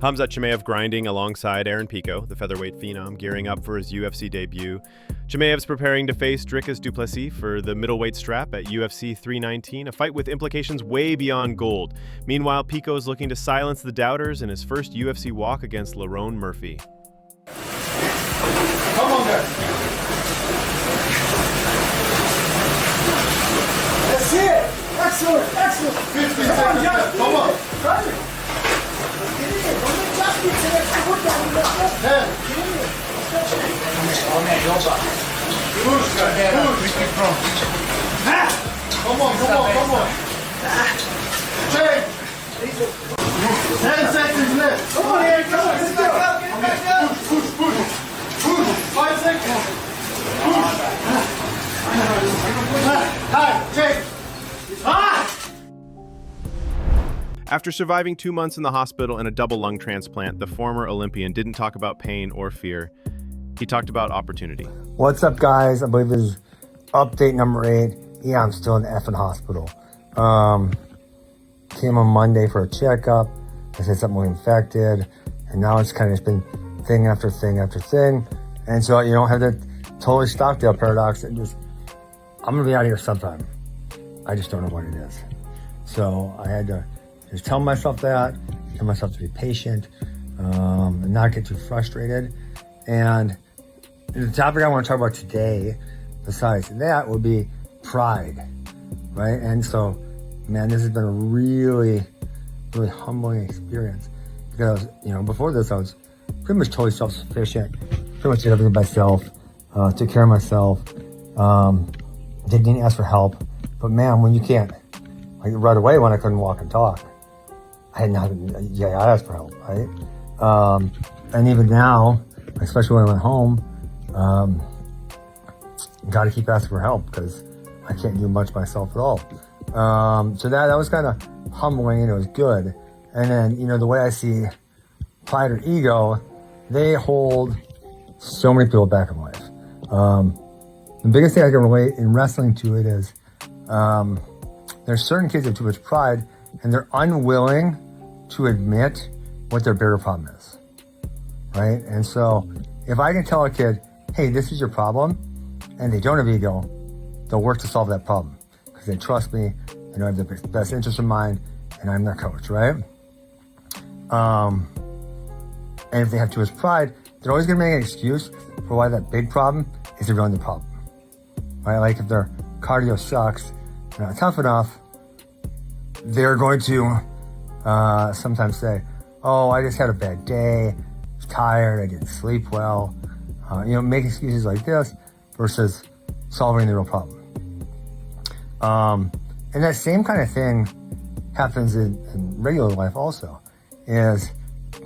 Khamzat Chimaev grinding alongside Aaron Pico, the featherweight phenom, gearing up for his UFC debut. Chimaev's preparing to face Dricus du Plessis for the middleweight strap at UFC 319, a fight with implications way beyond gold. Meanwhile, Pico is looking to silence the doubters in his first UFC walk against Lerone Murphy. Come on, guys. That's it. Excellent, excellent. 50 seconds left. Come on. Try it. Come on. Change. 10 seconds left. Come on, Eric. Come on. Let's go. Push. 5 seconds. Time. Change. After surviving 2 months in the hospital and a double lung transplant, the former Olympian didn't talk about pain or fear. He talked about opportunity. What's up, guys? I believe this is update number 8. Yeah, I'm still in the effing hospital. Came on Monday for a checkup. They said something was infected. And now it's kind of just been thing after thing after thing. And so you don't have the totally Stockdale paradox. I'm going to be out of here sometime. I just don't know what it is. So I had to just tell myself to be patient, and not get too frustrated. And the topic I want to talk about today, besides that, would be pride, right? And so, man, this has been a really, really humbling experience because, before this, I was pretty much totally self-sufficient, pretty much did everything myself, took care of myself, didn't ask for help. But man, when you can't, right away when I couldn't walk and talk, I asked for help, right? And even now, especially when I went home, got to keep asking for help because I can't do much myself at all. So that was kind of humbling and it was good. And then, the way I see pride or ego, they hold so many people back in life. The biggest thing I can relate in wrestling to it is there's certain kids that have too much pride and they're unwilling to admit what their bigger problem is, right? And so if I can tell a kid, hey, this is your problem, and they don't have ego, they'll work to solve that problem because they trust me, they know I have the best interest in mind, and I'm their coach, right? And if they have too much pride, they're always going to make an excuse for why that big problem isn't really the problem, right? Like if their cardio sucks, they're not tough enough, they're going to sometimes say, oh, I just had a bad day, I was tired, I didn't sleep well, make excuses like this versus solving the real problem. And that same kind of thing happens in regular life also, is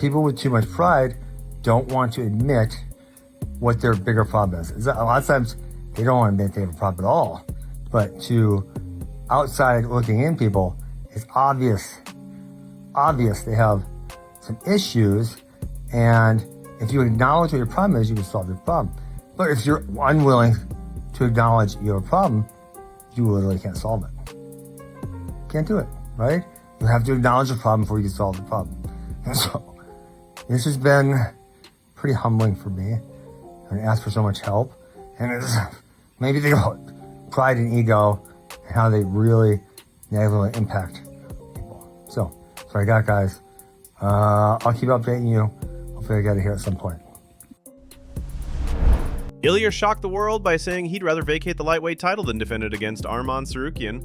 people with too much pride don't want to admit what their bigger problem is. A lot of times they don't want to admit they have a problem at all, but to outside looking in people, it's obvious they have some issues, and if you acknowledge what your problem is, you can solve your problem. But if you're unwilling to acknowledge you have a problem, you literally can't solve it. Can't do it, right? You have to acknowledge the problem before you can solve the problem. And so this has been pretty humbling for me. I asked for so much help, and it's maybe think about pride and ego and how they really negatively impact people. So that's what I got, guys. I'll keep updating you. Hopefully I get it here at some point. Ilia shocked the world by saying he'd rather vacate the lightweight title than defend it against Arman Tsarukyan.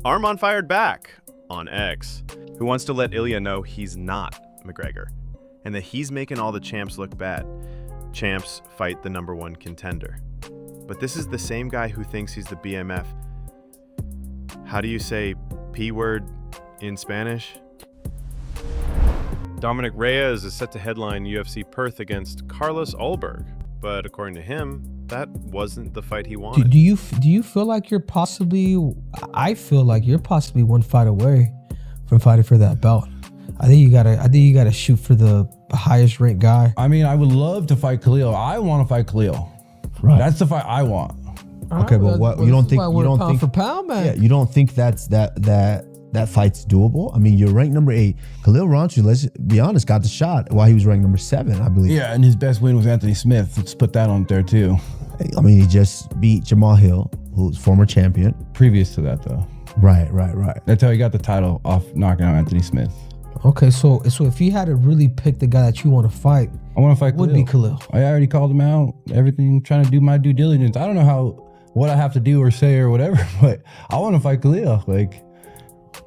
Arman fired back on X, who wants to let Ilia know he's not McGregor and that he's making all the champs look bad. Champs fight the #1 contender. But this is the same guy who thinks he's the BMF. How do you say P word in Spanish? Dominick Reyes is set to headline UFC Perth against Carlos Ulberg, but according to him, that wasn't the fight he wanted. Do you feel like you're possibly? I feel like you're possibly one fight away from fighting for that belt. I think you gotta shoot for the highest ranked guy. I mean, I would love to fight Khalil. I want to fight Khalil. Right. That's the fight I want. Okay, but what you don't think? You don't think for pound, man. Yeah, you don't think that's that that fight's doable. I mean, you're ranked number 8. Khalil Rountree, let's be honest, got the shot while he was ranked number 7, I believe. Yeah, and his best win was Anthony Smith. Let's put that on there too. I mean, he just beat Jamal Hill, who's former champion. Previous to that, though. Right. That's how he got the title off knocking out Anthony Smith. Okay, so if you had to really pick the guy that you want to fight, I want to fight would Khalil. be Khalil. I already called him out. Everything, trying to do my due diligence. I don't know what I have to do or say or whatever, but I want to fight Khalil. Like,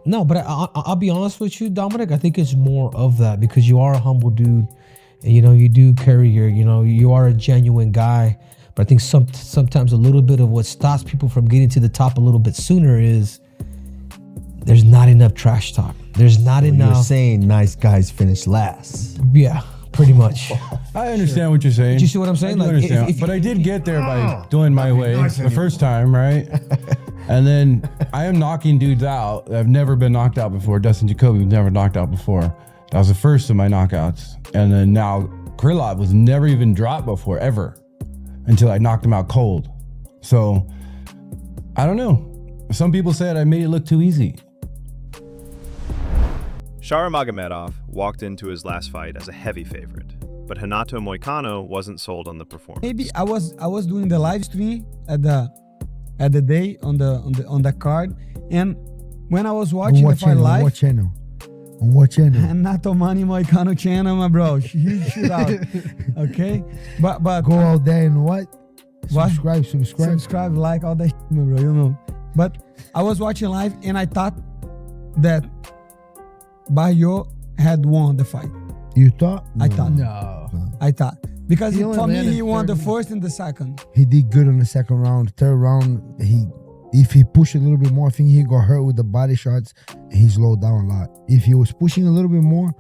no, but I'll be honest with you, Dominic. I think it's more of that because you are a humble dude, and you do carry you are a genuine guy. But I think sometimes a little bit of what stops people from getting to the top a little bit sooner is there's not enough trash talk. There's not enough. You're saying nice guys finish last. Yeah, pretty much. I understand what you're saying. Do you see what I'm saying? I do understand. But I did get there by doing my way the first time, right? And then I am knocking dudes out. I've never been knocked out before. Dustin Jacoby was never knocked out before. That was the first of my knockouts. And then now Krylov was never even dropped before, ever, until I knocked him out cold. So I don't know. Some people said I made it look too easy. Shara Magomedov walked into his last fight as a heavy favorite, but Hanato Moicano wasn't sold on the performance. Maybe I was doing the live stream at the day on the card, and when I was watching the fight live, on what channel? On what channel? Hanato Moicano channel, my bro. Huge shootout. Okay, but Go out there and what? What? Subscribe. Like all that, my bro. But I was watching live, and I thought that Barrio had won the fight. You thought? I thought. No. I thought. Because He for only me, landed he won the 30. first and the second. He did good on the second round. Third round, if he pushed a little bit more, I think he got hurt with the body shots. He slowed down a lot. If he was pushing a little bit more,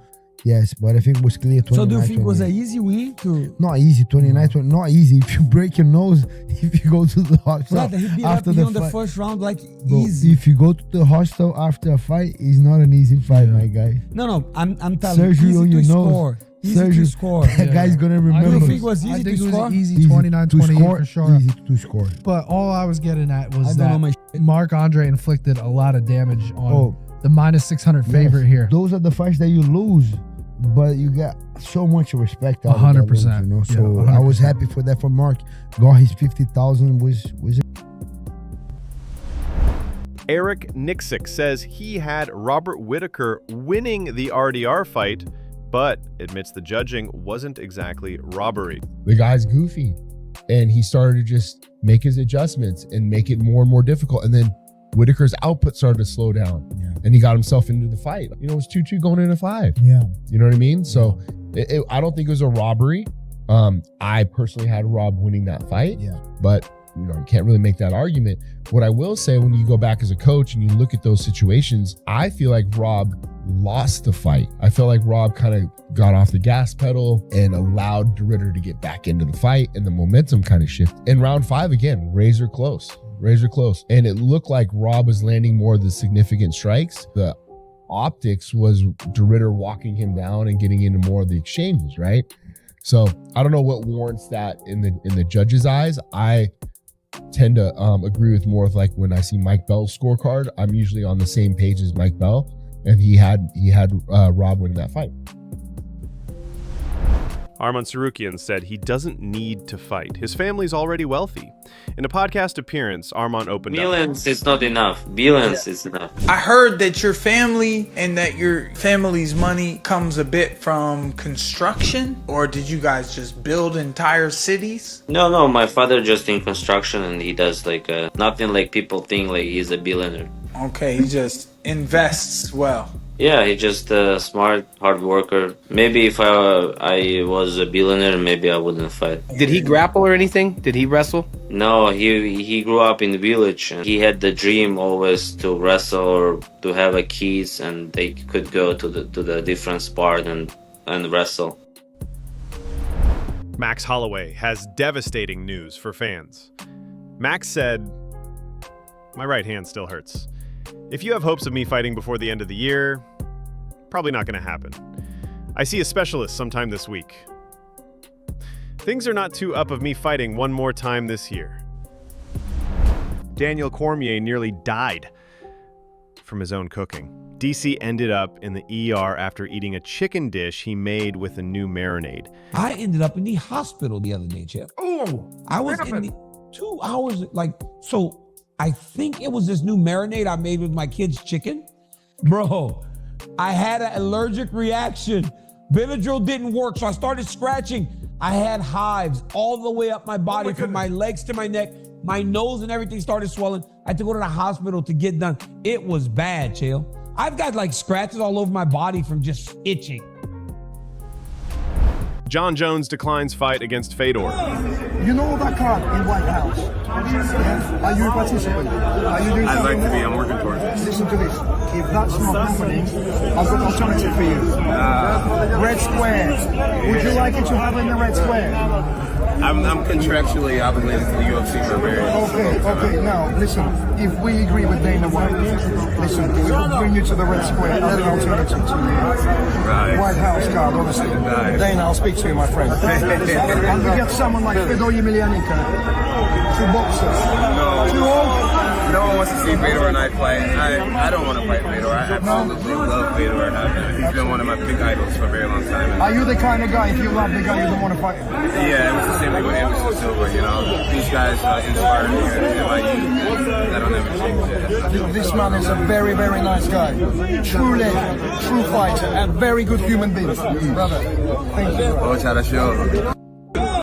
yes, but I think it was clear. So do you think it was an easy win to? Not easy, 29-20. Not easy. If you break your nose, if you go to the hospital Right, he beat after up the on the fight, first round like bro, easy. if you go to the hospital after a fight, it's not an easy fight, my guy. No, I'm telling Surgery you, on easy to your nose. score. Easy Surgery. to score. That guy's gonna remember. Do you think it was easy to score? Easy 29-28 to score, for sure. easy to score. But all I was getting at I was don't know that my Mark Andre inflicted a lot of damage on Oh. the minus 600 favorite Yes, here. Those are the fights that you lose, but you got so much respect out of that 100%, win, yeah, So I was 100%. happy for that for Mark. Got his 50,000 was Eric Nicksick says he had Robert Whittaker winning the RDR fight, but admits the judging wasn't exactly robbery. The guy's goofy, and he started to just make his adjustments and make it more and more difficult. And then Whittaker's output started to slow down, and he got himself into the fight. It was 2-2 going into 5. Yeah. You know what I mean? So I don't think it was a robbery. I personally had Rob winning that fight, but you can't really make that argument. What I will say, when you go back as a coach and you look at those situations, I feel like Rob lost the fight. I feel like Rob kind of got off the gas pedal and allowed de Ridder to get back into the fight, and the momentum kind of shifted. In round 5, again, razor close. And it looked like Rob was landing more of the significant strikes. The optics was de Ridder walking him down and getting into more of the exchanges, right? So I don't know what warrants that in the judges' eyes. I tend to agree with more of like when I see Mike Bell's scorecard, I'm usually on the same page as Mike Bell, and he had Rob winning that fight. Arman Tsarukyan said he doesn't need to fight. His family's already wealthy. In a podcast appearance, Arman opened Billions is not enough. Billions is enough. I heard that your family and that your family's money comes a bit from construction, or did you guys just build entire cities? No, my father just in construction, and he does like nothing like people think like he's a billionaire. Okay, he just invests well. Yeah, he's just a smart, hard worker. Maybe if I was a billionaire, maybe I wouldn't fight. Did he grapple or anything? Did he wrestle? No, he grew up in the village, and he had the dream always to wrestle or to have a kids, and they could go to the different sport and wrestle. Max Holloway has devastating news for fans. Max said, "My right hand still hurts. If you have hopes of me fighting before the end of the year, probably not going to happen. I see a specialist sometime this week. Things are not too up of me fighting one more time this year." Daniel Cormier nearly died from his own cooking. DC ended up in the ER after eating a chicken dish he made with a new marinade. I ended up in the hospital the other day, Chip. Oh, I was in the 2 hours, so I think it was this new marinade I made with my kids' chicken. Bro, I had an allergic reaction. Benadryl didn't work, so I started scratching. I had hives all the way up my body from my legs to my neck. My nose and everything started swelling. I had to go to the hospital to get done. It was bad, Chael. I've got like scratches all over my body from just itching. Jon Jones declines fight against Fedor. You know that card in White House? Yeah? Are you a participant? Are you doing I'd like to be. I'm working towards it. Listen to this. If that's not happening, I've got an alternative for you. Red Square. Would you like it to happen in the Red Square? I'm contractually obligated to the UFC for various. Okay. Now, listen. If we agree with Dana White, listen, we will bring you to the Red Square. That's an alternative to you. Right. White House card, obviously. Nice. Dana, I'll speak to you, my friend. And we get someone like Fedor Emelianenko. 2 boxers. 2 old. No one wants to see Fedor and I fight. I don't want to fight Fedor. I absolutely love Fedor. He's been one of my big idols for a very long time. Are you the kind of guy, if you love the guy, you don't want to fight him? Yeah, it was the same thing with Anderson Silva, you know. These guys inspired me in my youth. That'll never change. This man is a very, very nice guy. True legend, true fighter, and very good human being. Brother, thank you. Oh, Chara, show.